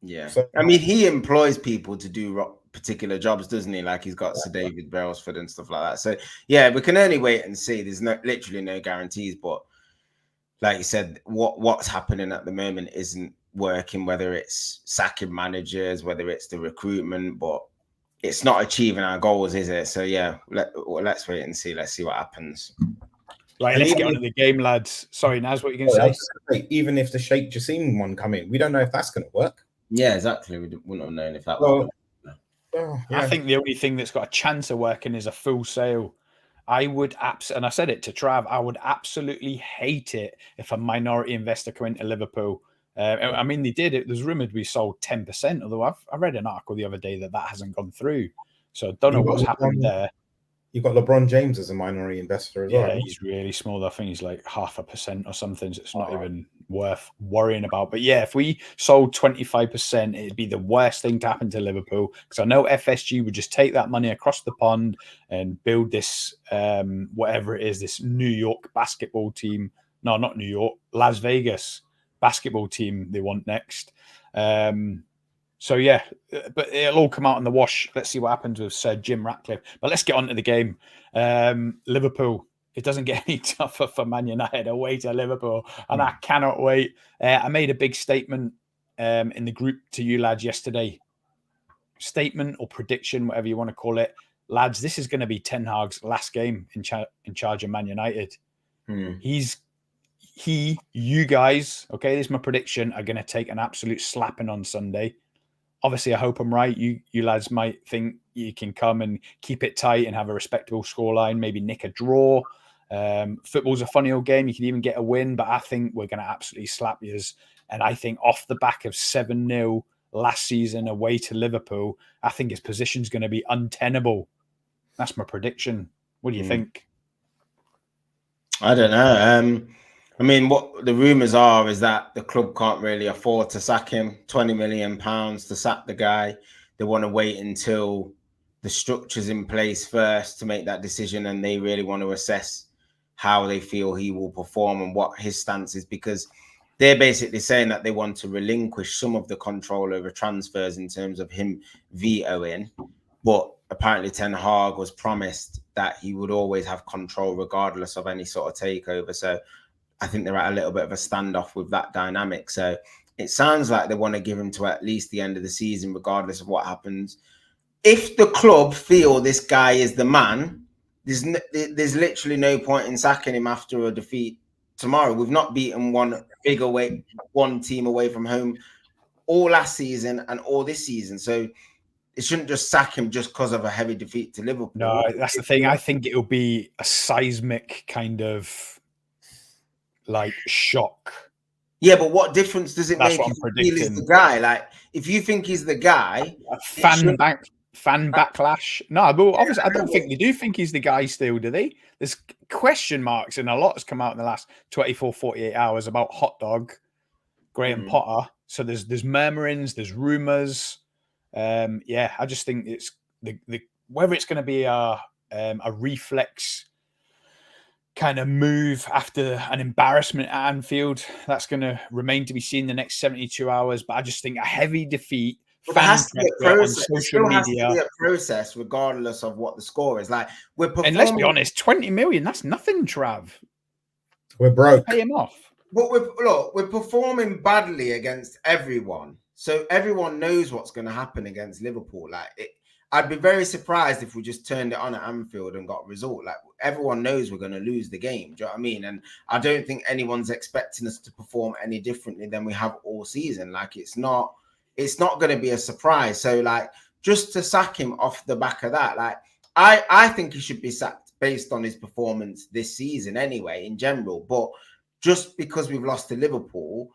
Yeah. So, I mean, he employs people to do particular jobs, doesn't he? Like he's got Sir David Brailsford and stuff like that. So yeah, we can only wait and see. There's literally no guarantees, but like you said, what's happening at the moment isn't working, whether it's sacking managers, whether it's the recruitment, but it's not achieving our goals, is it? So yeah, let's wait and see. Let's see what happens. Right, let's get on to the game, lads. Sorry, Naz, what are you going to say? Even if the Sheikh Jassim one come in, we don't know if that's going to work. Yeah, exactly. We wouldn't have known if that was. I think the only thing that's got a chance of working is a full sale. I would and I said it to Trav, I would absolutely hate it if a minority investor come into Liverpool. I mean, they did it. There's rumoured we sold 10%, although I read an article the other day that hasn't gone through. So I don't know what's happened there. You've got LeBron James as a minority investor as well. Yeah, he's really small. I think he's like 0.5% or something. So it's not even worth worrying about. But yeah, if we sold 25%, it'd be the worst thing to happen to Liverpool. Because I know FSG would just take that money across the pond and build this, whatever it is, this New York basketball team. No, not New York, Las Vegas basketball team they want next. So yeah, but it'll all come out in the wash. Let's see what happens with Sir Jim Ratcliffe. But let's get on to the game. Liverpool, it doesn't get any tougher for Man United away to Liverpool, and I cannot wait. I made a big statement in the group to you lads yesterday. Statement or prediction, whatever you want to call it. Lads, this is going to be Ten Hag's last game in charge of Man United. You guys, okay, this is my prediction, are going to take an absolute slapping on Sunday. Obviously, I hope I'm right. You lads might think you can come and keep it tight and have a respectable scoreline, maybe nick a draw. Football's a funny old game. You can even get a win, but I think we're going to absolutely slap yous. And I think off the back of 7-0 last season away to Liverpool, I think his position's going to be untenable. That's my prediction. What do you think? I don't know. I mean, what the rumours are is that the club can't really afford to sack him. £20 million to sack the guy. They want to wait until the structure's in place first to make that decision, and they really want to assess how they feel he will perform and what his stance is, because they're basically saying that they want to relinquish some of the control over transfers in terms of him vetoing. But apparently Ten Hag was promised that he would always have control regardless of any sort of takeover. So I think they're at a little bit of a standoff with that dynamic. So it sounds like they want to give him to at least the end of the season, regardless of what happens. If the club feel this guy is the man, there's literally no point in sacking him after a defeat tomorrow. We've not beaten one team away from home all last season and all this season. So it shouldn't just sack him just because of a heavy defeat to Liverpool. No, that's the thing. I think it'll be a seismic kind of like shock. Yeah, but what difference does it make if you feel he's the guy? Like, if you think he's the guy, fan backlash. No, but obviously, I don't think they do think he's the guy still, do they? There's question marks, and a lot has come out in the last 24, 48 hours about Hot Dog. Graham Potter. So there's murmurings, there's rumours. I just think it's the whether it's going to be a reflex kind of move after an embarrassment at Anfield, that's going to remain to be seen the next 72 hours. But I just think a heavy defeat, but there has to be a process. On social has media, to be a process regardless of what the score is. Like, we're performing. And let's be honest, 20 million, that's nothing, Trav. We're broke. Pay him off. But we're performing badly against everyone. So everyone knows what's going to happen against Liverpool. I'd be very surprised if we just turned it on at Anfield and got a result. Like, everyone knows we're going to lose the game. Do you know what I mean? And I don't think anyone's expecting us to perform any differently than we have all season. Like, it's not going to be a surprise. So, like, just to sack him off the back of that, like, I think he should be sacked based on his performance this season anyway, in general. But just because we've lost to Liverpool,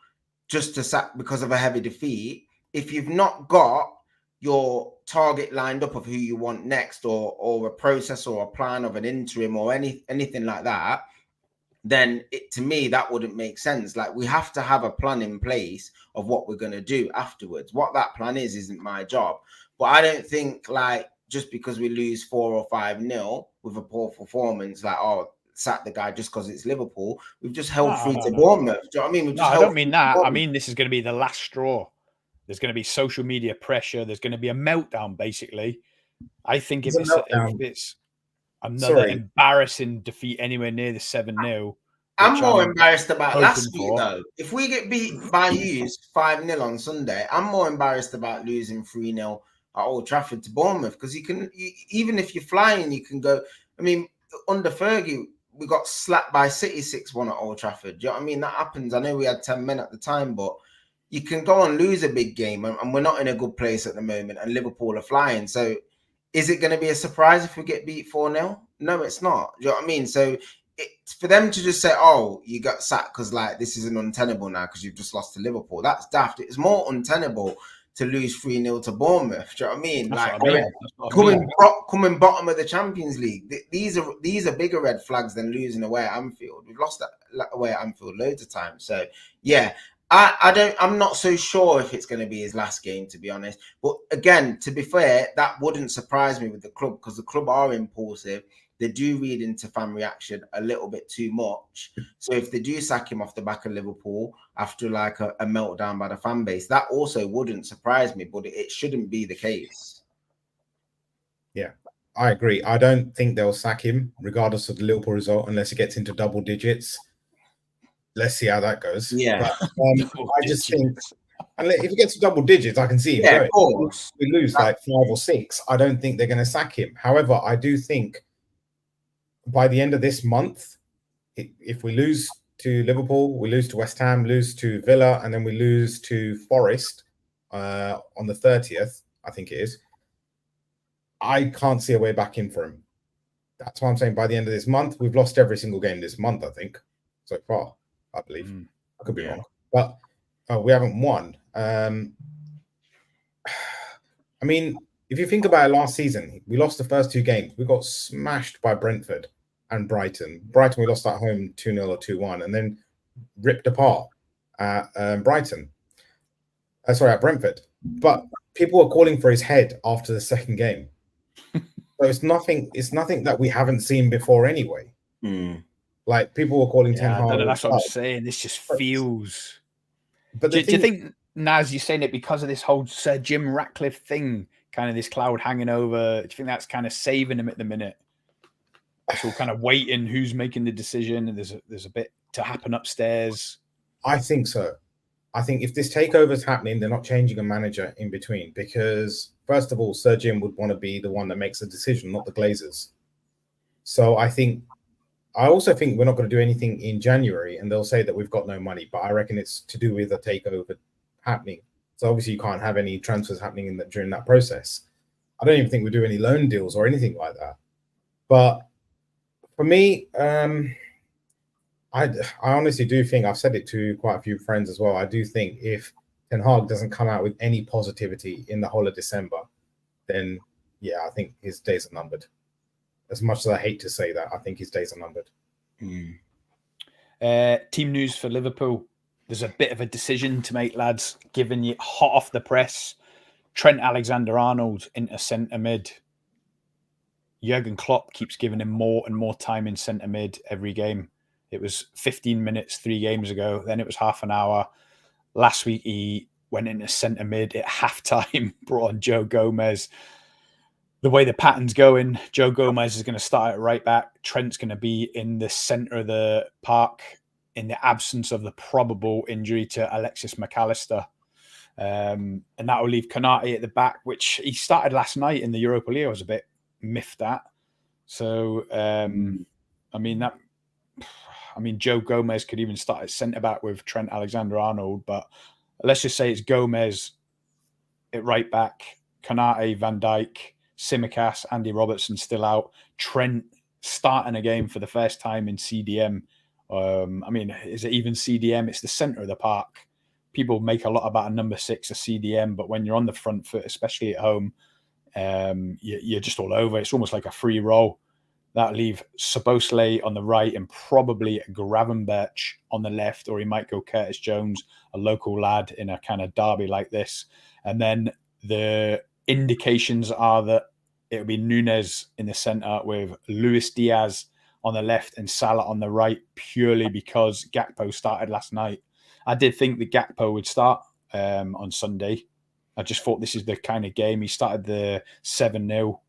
just to sack because of a heavy defeat, if you've not got your target lined up of who you want next, or a process or a plan of an interim or anything like that, then to me, that wouldn't make sense. Like, we have to have a plan in place of what we're going to do afterwards. What that plan isn't my job. But I don't think, like, just because we lose 4 or 5-0 with a poor performance, like, sack the guy just because it's Liverpool. We've just held free to Bournemouth. Do you know what I mean? I don't mean that. I mean, this is going to be the last straw. There's going to be social media pressure. There's going to be a meltdown, basically. I think if it's another embarrassing defeat anywhere near the 7-0. I'm more embarrassed about last week, though. If we get beat by you 5-0 on Sunday, I'm more embarrassed about losing 3-0 at Old Trafford to Bournemouth, because even if you're flying, you can go. I mean, under Fergie, we got slapped by City 6-1 at Old Trafford. Do you know what I mean? That happens. I know we had 10 men at the time, but you can go and lose a big game, and we're not in a good place at the moment, and Liverpool are flying. So is it going to be a surprise if we get beat 4-0? No, it's not. Do you know what I mean? So for them to just say, oh, you got sacked because, like, this isn't untenable now because you've just lost to Liverpool, that's daft. It's more untenable to lose 3-0 to Bournemouth. Do you know what I mean? That's like, coming bottom of the Champions League. These are bigger red flags than losing away at Anfield. We've lost that away at Anfield loads of times. So yeah, I'm not so sure if it's going to be his last game, to be honest. But again, to be fair, that wouldn't surprise me with the club, because the club are impulsive. They do read into fan reaction a little bit too much. So if they do sack him off the back of Liverpool after like a meltdown by the fan base, that also wouldn't surprise me, but it shouldn't be the case. Yeah, I agree. I don't think they'll sack him regardless of the Liverpool result unless it gets into double digits. Let's see how that goes. Yeah. But, I just think, if it gets to double digits, I can see him going. Of course. We lose like 5 or 6. I don't think they're going to sack him. However, I do think by the end of this month, if we lose to Liverpool, we lose to West Ham, lose to Villa, and then we lose to Forest on the 30th, I think it is, I can't see a way back in for him. That's why I'm saying by the end of this month, we've lost every single game this month, I think, so far, I believe. I could be wrong. But we haven't won. I mean, if you think about it, last season, we lost the first 2 games. We got smashed by Brentford and Brighton. Brighton, we lost at home 2-0 or 2-1, and then ripped apart at Brighton. At Brentford. But people were calling for his head after the second game. So it's nothing that we haven't seen before anyway. Like, people were calling Ten Hag. That's what I'm saying. This just feels. But do you think, Naz, you're saying it because of this whole Sir Jim Ratcliffe thing, kind of this cloud hanging over? Do you think that's kind of saving him at the minute? So kind of waiting who's making the decision, and there's a bit to happen upstairs. I think so. I think if this takeover is happening, they're not changing a manager in between, because first of all, Sir Jim would want to be the one that makes the decision, not the Glazers. So I also think we're not going to do anything in January, and they'll say that we've got no money, but I reckon it's to do with a takeover happening. So obviously you can't have any transfers happening during that process. I don't even think we do any loan deals or anything like that. But for me, I honestly do think, I've said it to quite a few friends as well, I do think if Ten Hag doesn't come out with any positivity in the whole of December, then yeah, I think his days are numbered. As much as I hate to say that, I think his days are numbered. Team news for Liverpool. there's a bit of a decision to make, lads, given you hot off the press. Trent Alexander-Arnold into centre mid. Jurgen Klopp keeps giving him more and more time in centre mid every game. It was 15 minutes 3 games ago. Then it was half an hour. Last week, he went into centre mid at halftime, brought on Joe Gomez. The way the pattern's going, Joe Gomez is going to start at right back. Trent's going to be in the centre of the park in the absence of the probable injury to Alexis McAllister. And that will leave Konate at the back, which he started last night in the Europa League. I was a bit miffed at. So, Joe Gomez could even start at centre-back with Trent Alexander-Arnold, but let's just say it's Gomez at right-back, Konate, Van Dijk, Tsimikas, Andy Robertson still out, Trent starting a game for the first time in CDM. Is it even CDM? It's the centre of the park. People make a lot about a number 6, a CDM, but when you're on the front foot, especially at home, you're just all over. It's almost like a free roll. That'll leave Szoboszlai on the right and probably Gravenberch on the left, or he might go Curtis Jones, a local lad in a kind of derby like this. And then the indications are that it'll be Núñez in the centre with Luis Diaz on the left and Salah on the right, purely because Gakpo started last night. I did think that Gakpo would start on Sunday. I just thought this is the kind of game. He started the 7-0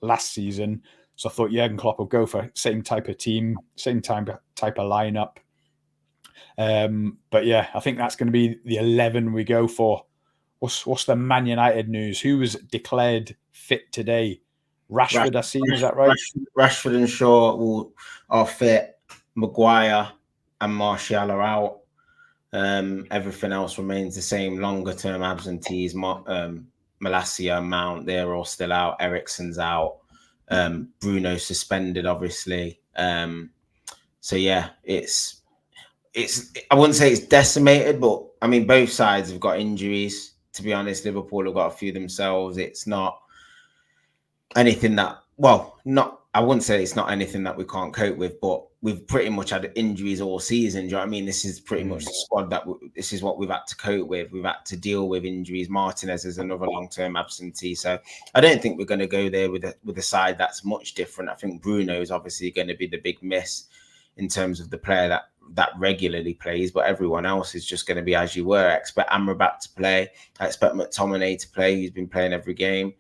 last season. So I thought Jurgen Klopp would go for same type of team, same type of lineup. But yeah, I think that's going to be the 11 we go for. What's the Man United news? Who was declared fit today? Rashford, I see. Is that right? Rashford and Shaw are fit. Maguire and Martial are out. Everything else remains the same. Longer term absentees. Malacia, Mount, they're all still out. Eriksen's out. Bruno suspended, obviously. So yeah, it's I wouldn't say it's decimated, but I mean both sides have got injuries. To be honest, Liverpool have got a few themselves. It's not anything that, I wouldn't say it's not anything that we can't cope with, but we've pretty much had injuries all season. Do you know what I mean? This is pretty much the squad that this is what we've had to cope with. We've had to deal with injuries. Martinez is another long-term absentee. So I don't think we're going to go there with a side that's much different. I think Bruno is obviously going to be the big miss in terms of the player that regularly plays, but everyone else is just going to be as you were. I expect Amrabat to play. I expect McTominay to play. He's been playing every game.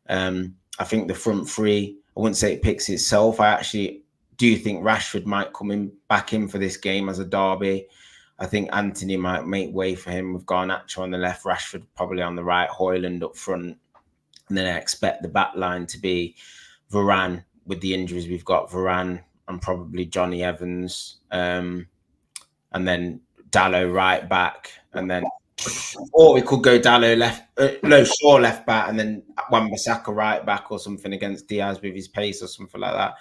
I think the front three, I wouldn't say it picks itself. I actually do think Rashford might come back in for this game as a derby. I think Anthony might make way for him with Garnacho on the left, Rashford probably on the right, Højlund up front. And then I expect the back line to be Varane with the injuries we've got, Varane and probably Johnny Evans. And then Dalot right back. And then, or we could go Dalot Shaw left back, and then Wan-Bissaka right back or something against Diaz with his pace or something like that.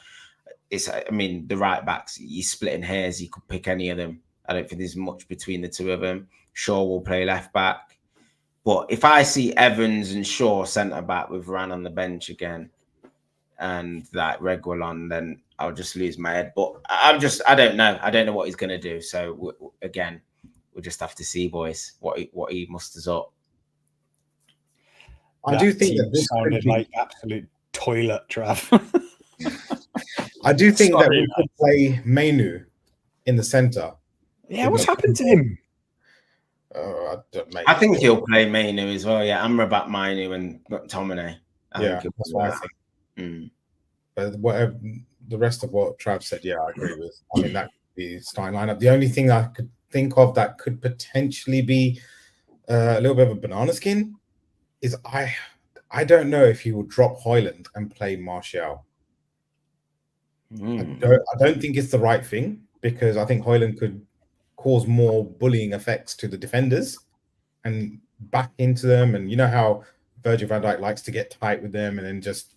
The right backs, you're splitting hairs. You could pick any of them. I don't think there's much between the two of them. Shaw will play left back. But if I see Evans and Shaw centre back with Varane on the bench again and that Reguilon, then I'll just lose my head. But I don't know. I don't know what he's going to do. So again, we'll just have to see, boys, what he musters up. I do think that this sounded like absolute toilet, Trav. I do think that we could play Mainu in the centre. Yeah, what's happened to him? I think he'll play Mainu as well. Yeah, Amrabat, Mainu, and McTominay. That's what I think. But whatever the rest of what Trav said, yeah, I agree with. I mean, that could be starting lineup. The only thing I could think of that could potentially be a little bit of a banana skin is I don't know if he will drop Højlund and play Martial. I don't think it's the right thing, because I think Højlund could cause more bullying effects to the defenders and back into them. And you know how Virgil van Dijk likes to get tight with them and then just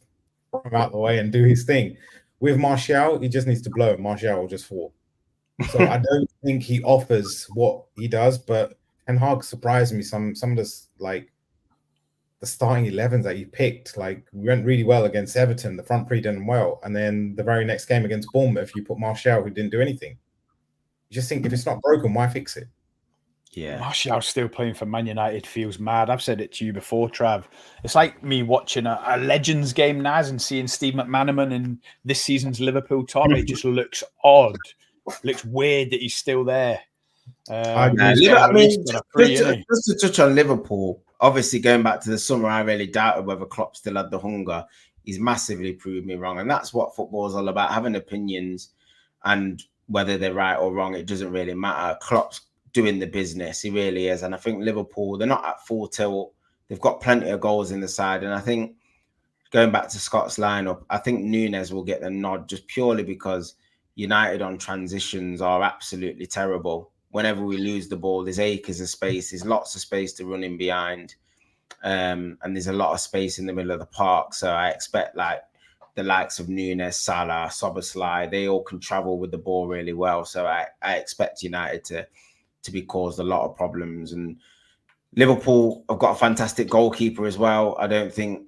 throw him out the way and do his thing. With Martial, he just needs to blow. Martial will just fall. So I don't think he offers what he does, but Ten Hag surprised me. Some of this, like the starting 11s that he picked, like went really well against Everton. The front three did well, and then the very next game against Bournemouth, you put Martial, who didn't do anything. You just think if it's not broken, why fix it? Yeah. Martial still playing for Man United feels mad. I've said it to you before, Trav. It's like me watching a Legends game, Naz, and seeing Steve McManaman in this season's Liverpool top. It just looks odd. Looks weird that he's still there. He's getting released on a free, isn't he? Just to touch on Liverpool, obviously going back to the summer, I really doubted whether Klopp still had the hunger. He's massively proved me wrong. And that's what football is all about, having opinions, and whether they're right or wrong, it doesn't really matter. Klopp's doing the business. He really is. And I think Liverpool, they're not at full tilt. They've got plenty of goals in the side. And I think going back to Scott's lineup, I think Núñez will get the nod just purely because United on transitions are absolutely terrible. Whenever we lose the ball, there's acres of space. There's lots of space to run in behind. And there's a lot of space in the middle of the park. So I expect like the likes of Núñez, Salah, Szoboszlai, they all can travel with the ball really well. So I expect United to be caused a lot of problems. And Liverpool have got a fantastic goalkeeper as well. I don't think,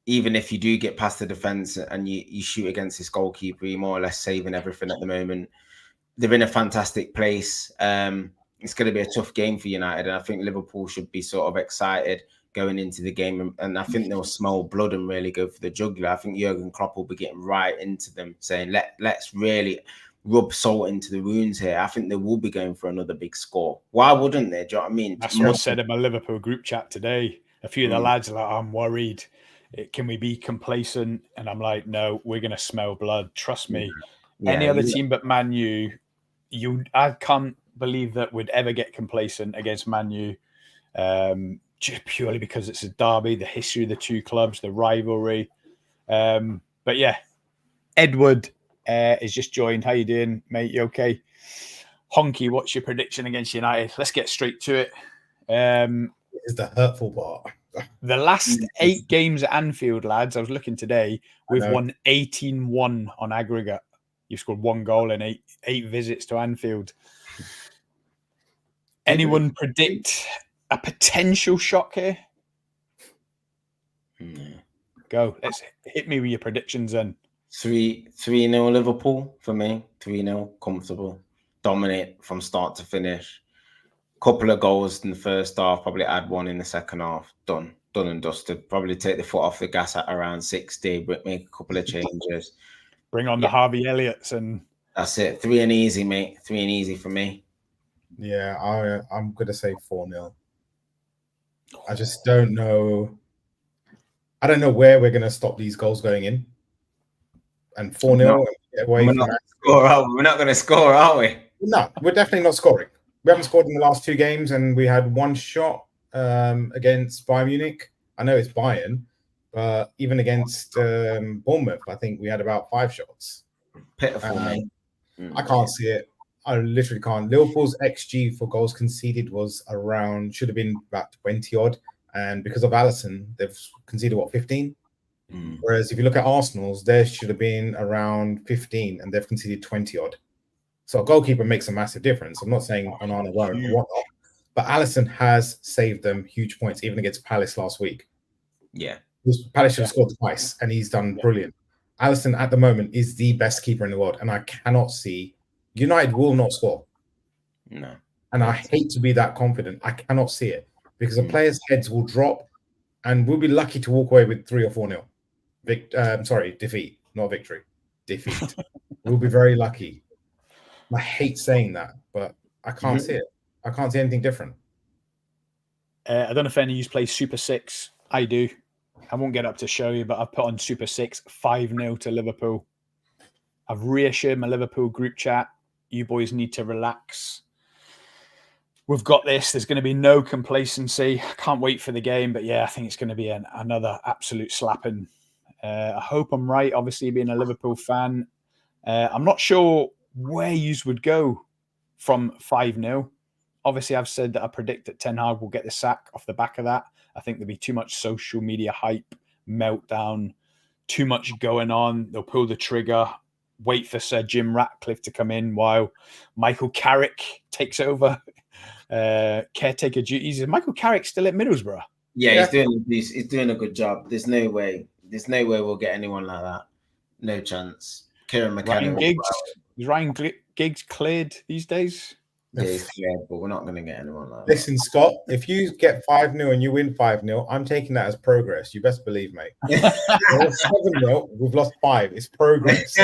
even if you do get past the defence and you shoot against this goalkeeper, you're more or less saving everything at the moment. They're in a fantastic place. It's going to be a tough game for United, and I think Liverpool should be sort of excited going into the game. And I think they'll smell blood and really go for the jugular. I think Jurgen Klopp will be getting right into them, saying, let's really rub salt into the wounds here. I think they will be going for another big score. Why wouldn't they? Do you know what I mean? That's what I said in my Liverpool group chat today. A few of the lads are like, I'm worried. Can we be complacent? And I'm like, no, we're going to smell blood. Trust me. Yeah. Any other team but Man U, I can't believe that we'd ever get complacent against Man U, just purely because it's a derby, the history of the two clubs, the rivalry. But yeah, Edward is just joined. How you doing, mate? You okay? Honky, what's your prediction against United? Let's get straight to it. It's the hurtful part. The last 8 games at Anfield, lads, I was looking today, we've won 18-1 on aggregate. You've scored 1 goal in 8 visits to Anfield. Anyone predict a potential shock here? Go. Let's hit me with your predictions then. 3-0 Liverpool for me. 3-0, comfortable. Dominate from start to finish. Couple of goals in the first half, probably add 1 in the second half. Done and dusted. Probably take the foot off the gas at around 60, but make a couple of changes. Bring on the Harvey Elliots and that's it. 3 and easy, mate. 3 and easy for me. Yeah, I'm gonna say 4-0. I just don't know. I don't know where we're gonna stop these goals going in. And 4-0 away from we're not gonna score, are we? No, we're definitely not scoring. We haven't scored in the last 2 games, and we had 1 shot against Bayern Munich. I know it's Bayern, but even against Bournemouth, I think we had about 5 shots. Pitiful, mate. I can't see it. I literally can't. Liverpool's XG for goals conceded was should have been about 20 odd. And because of Alisson, they've conceded, 15? Whereas if you look at Arsenal's, there should have been around 15 and they've conceded 20 odd. So a goalkeeper makes a massive difference. I'm not saying Onana won't or whatnot, but Alisson has saved them huge points, even against Palace last week. Yeah. Palace should have scored twice and he's done brilliant. Alisson at the moment is the best keeper in the world, and I cannot see United will not score. No. And I hate to be that confident. I cannot see it because the players' heads will drop and we'll be lucky to walk away with 3 or 4-0. Defeat, not victory. Defeat. We'll be very lucky. I hate saying that, but I can't see it. I can't see anything different. I don't know if any of you play Super 6. I do. I won't get up to show you, but I've put on Super 6 5-0 to Liverpool. I've reassured my Liverpool group chat. You boys need to relax. We've got this. There's going to be no complacency. I can't wait for the game, but yeah, I think it's going to be another absolute slapping. I hope I'm right, obviously, being a Liverpool fan. I'm not sure where you would go from 5-0. Obviously, I've said that I predict that Ten Hag will get the sack off the back of that. I think there'll be too much social media hype, meltdown, too much going on. They'll pull the trigger, wait for Sir Jim Ratcliffe to come in while Michael Carrick takes over caretaker duties. Is Michael Carrick still at Middlesbrough? Yeah, he's doing a good job. There's no way we'll get anyone like that. No chance. Kieran McKenna. Is Ryan Giggs cleared these days? Yeah, he's scared, but we're not going to get anyone like that. Listen, Scott, if you get 5-0 and you win 5-0, I'm taking that as progress. You best believe, mate. 7-0, we've lost 5. It's progress.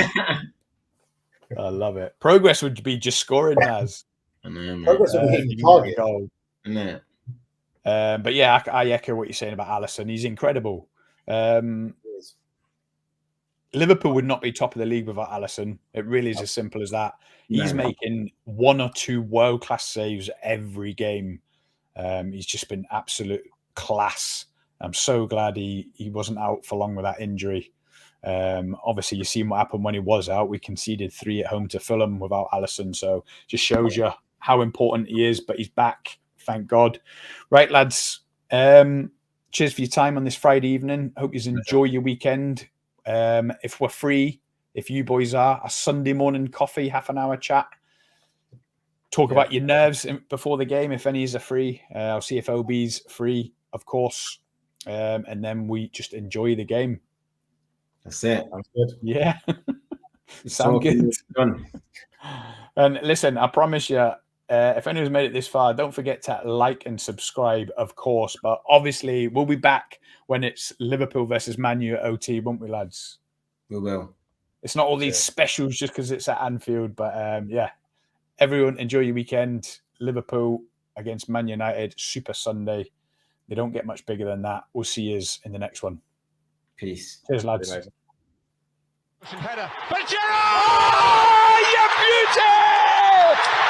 I love it. Progress would be just scoring, Naz. I know, man. Progress will be hitting the You want a target. goal. No. But yeah, I echo what you're saying about Alisson. He's incredible. Liverpool would not be top of the league without Alisson. It really is as simple as that. He's making 1 or 2 world-class saves every game. He's just been absolute class. I'm so glad he wasn't out for long with that injury. Obviously, you've seen what happened when he was out. We conceded 3 at home to Fulham without Alisson. So just shows you how important he is. But he's back, thank God. Right, lads. Cheers for your time on this Friday evening. Hope you enjoy your weekend. If we're free, if you boys are, a Sunday morning coffee, half an hour chat. Talk about your nerves before the game, if any are free. I'll see if OB's free, of course. And then we just enjoy the game. That's it. Sounds good. Yeah. Sound good. And listen, I promise you, if anyone's made it this far, don't forget to like and subscribe, of course. But obviously, we'll be back when it's Liverpool versus Man U at OT, won't we, lads? We will. It's not all these specials just because it's at Anfield. But yeah, everyone enjoy your weekend. Liverpool against Man United, Super Sunday. They don't get much bigger than that. We'll see you in the next one. Peace. Cheers, lads. Header. But Gerrard! Oh, you beauty!